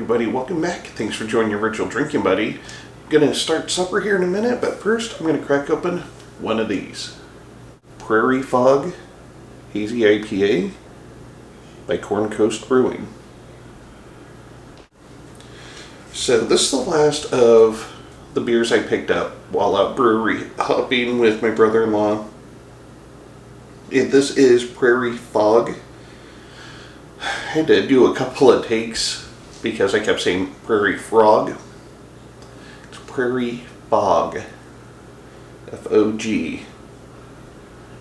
everybody, welcome back. Thanks for joining your virtual drinking buddy. I'm gonna start supper here in a minute, but first I'm gonna crack open one of these. Prarie Fog Hazy IPA by Corn Coast Brewing. So this is the last of the beers I picked up while out brewery hopping with my brother-in-law. This is Prarie Fog. I had to do a couple of takes because I kept saying Prarie Frog. It's Prarie Fog. F-O-G.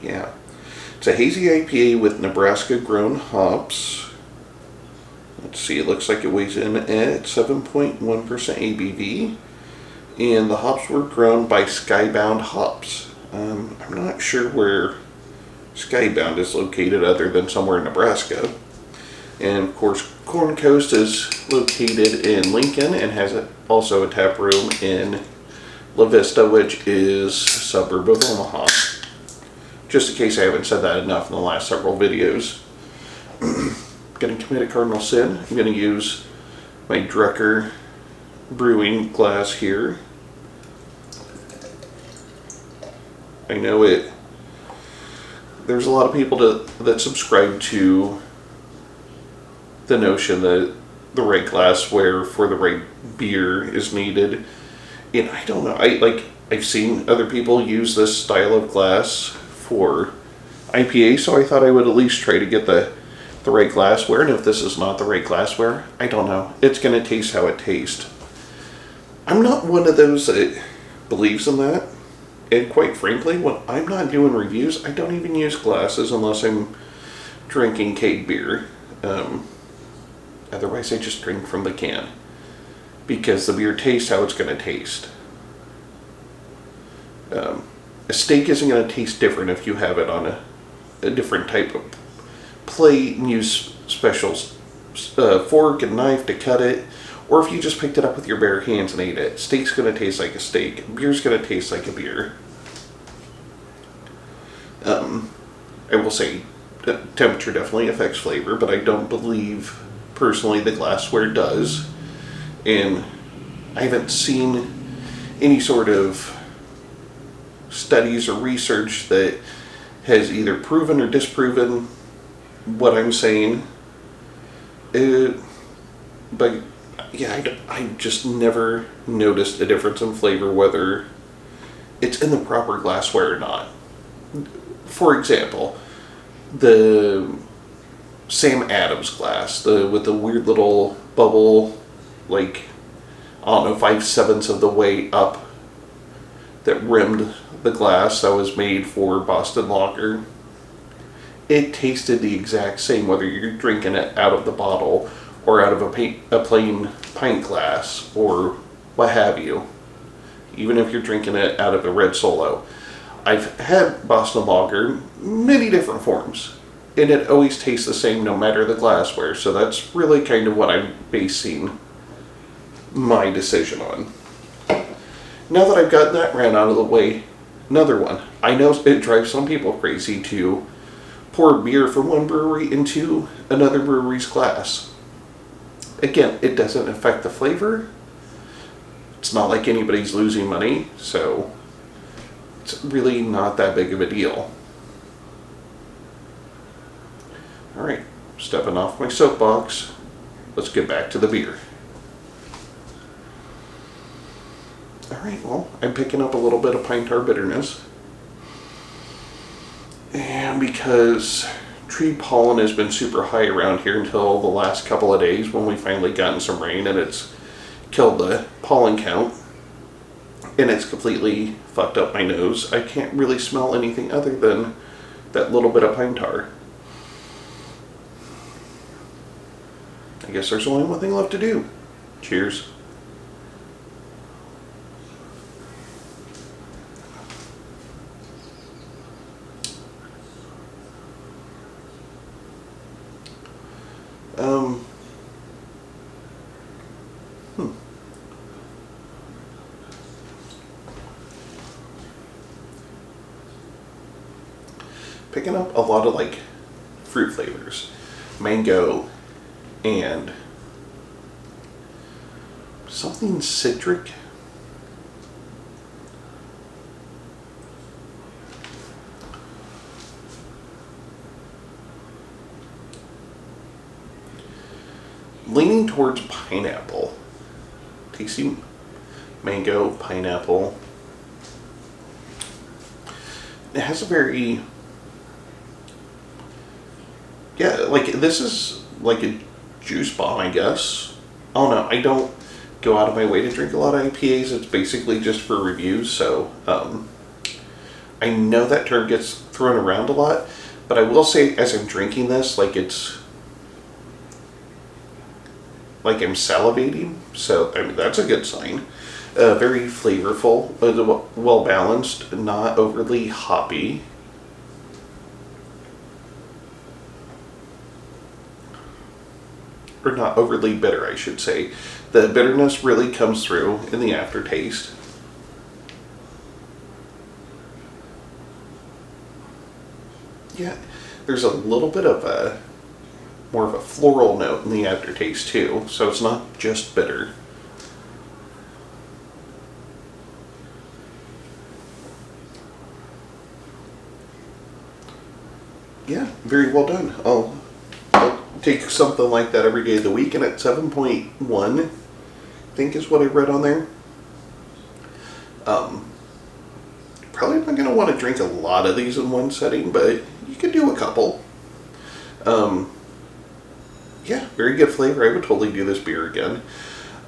Yeah. It's a hazy IPA with Nebraska grown hops. Let's see, it looks like it weighs in at 7.1% ABV. And the hops were grown by Skybound Hops. I'm not sure where Skybound is located other than somewhere in Nebraska. And of course, Corn Coast is located in Lincoln and has also a tap room in La Vista, which is a suburb of Omaha. Just in case I haven't said that enough in the last several videos. Going to commit a cardinal sin. I'm going to use my Drucker brewing glass here. I know there's a lot of people that subscribe to the notion that the right glassware for the right beer is needed, and I don't know. I've seen other people use this style of glass for IPA, so I thought I would at least try to get the right glassware. And if this is not the right glassware, I don't know. It's going to taste how it tastes. I'm not one of those that believes in that. And quite frankly, when I'm not doing reviews, I don't even use glasses unless I'm drinking keg beer. Otherwise, I just drink from the can. Because the beer tastes how it's going to taste. A steak isn't going to taste different if you have it on a different type of plate and use special fork and knife to cut it. Or if you just picked it up with your bare hands and ate it. Steak's going to taste like a steak. Beer's going to taste like a beer. I will say temperature definitely affects flavor, but I don't believe personally the glassware does. And I haven't seen any sort of studies or research that has either proven or disproven what I'm saying. But yeah, I just never noticed a difference in flavor whether it's in the proper glassware or not. For example, the Sam Adams glass, with the weird little bubble, like, I don't know, 5/7 of the way up that rimmed the glass that was made for Boston Lager. It tasted the exact same whether you're drinking it out of the bottle or out of a plain pint glass or what have you. Even if you're drinking it out of a red Solo. I've had Boston Lager many different forms, and it always tastes the same no matter the glassware, so that's really kind of what I'm basing my decision on. Now that I've gotten that rant out of the way, another one. I know it drives some people crazy to pour beer from one brewery into another brewery's glass. Again, it doesn't affect the flavor. It's not like anybody's losing money, so it's really not that big of a deal. Alright, stepping off my soapbox, let's get back to the beer. Alright, well, I'm picking up a little bit of pine tar bitterness. And because tree pollen has been super high around here until the last couple of days when we finally gotten some rain and it's killed the pollen count. And it's completely fucked up my nose. I can't really smell anything other than that little bit of pine tar. I guess there's only one thing left to do. Cheers. Picking up a lot of like fruit flavors. Mango and something citric. Leaning towards pineapple. Tasty mango, pineapple. It has a very, yeah, like this is like a juice bomb, I guess. Oh no, I don't go out of my way to drink a lot of IPAs. It's basically just for reviews, so I know that term gets thrown around a lot, but I will say as I'm drinking this, like it's like I'm salivating, so I mean that's a good sign. Very flavorful, well balanced, not overly hoppy. Or not overly bitter, I should say. The bitterness really comes through in the aftertaste. Yeah, there's a little bit of a more of a floral note in the aftertaste too, so it's not just bitter. Yeah, very well done. I'll take something like that every day of the week, and at 7.1, I think is what I read on there. Probably not going to want to drink a lot of these in one setting, but you could do a couple. Yeah, very good flavor. I would totally do this beer again.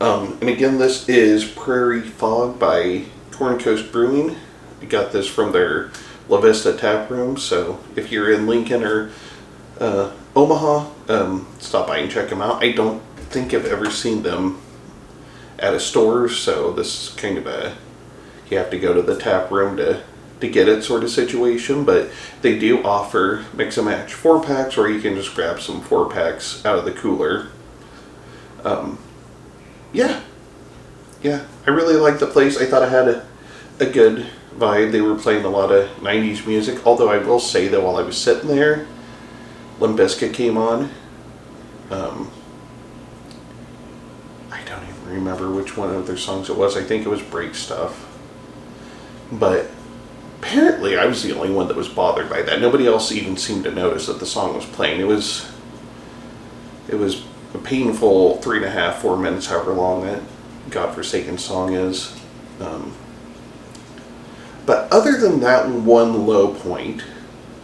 And again, this is Prarie Fog by Corn Coast Brewing. I got this from their La Vista tap room, so if you're in Lincoln or Omaha, stop by and check them out. I don't think I've ever seen them at a store, so this is kind of a, you have to go to the tap room to get it sort of situation, but they do offer mix and match 4-packs, or you can just grab some 4-packs out of the cooler. Yeah, I really liked the place. I thought it had a good vibe. They were playing a lot of 90s music, although I will say that while I was sitting there, Limp Bizkit came on. I don't even remember which one of their songs it was. I think it was Break Stuff. But apparently I was the only one that was bothered by that. Nobody else even seemed to notice that the song was playing. It was a painful 3.5, 4 minutes, however long that godforsaken song is. But other than that one low point,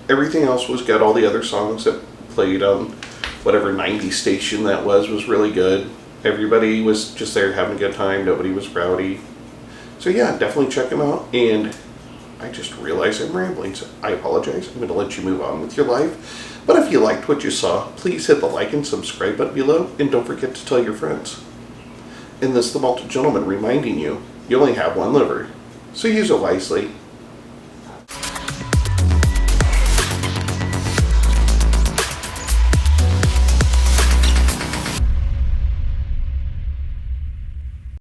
everything else was good. All the other songs that played on whatever 90s station that was really good. Everybody was just there having a good time. Nobody was rowdy. So yeah, definitely check them out. And I just realized I'm rambling, so I apologize. I'm going to let you move on with your life. But if you liked what you saw, please hit the like and subscribe button below. And don't forget to tell your friends. And this is the Malted Gentleman reminding you, you only have one liver, so use it wisely.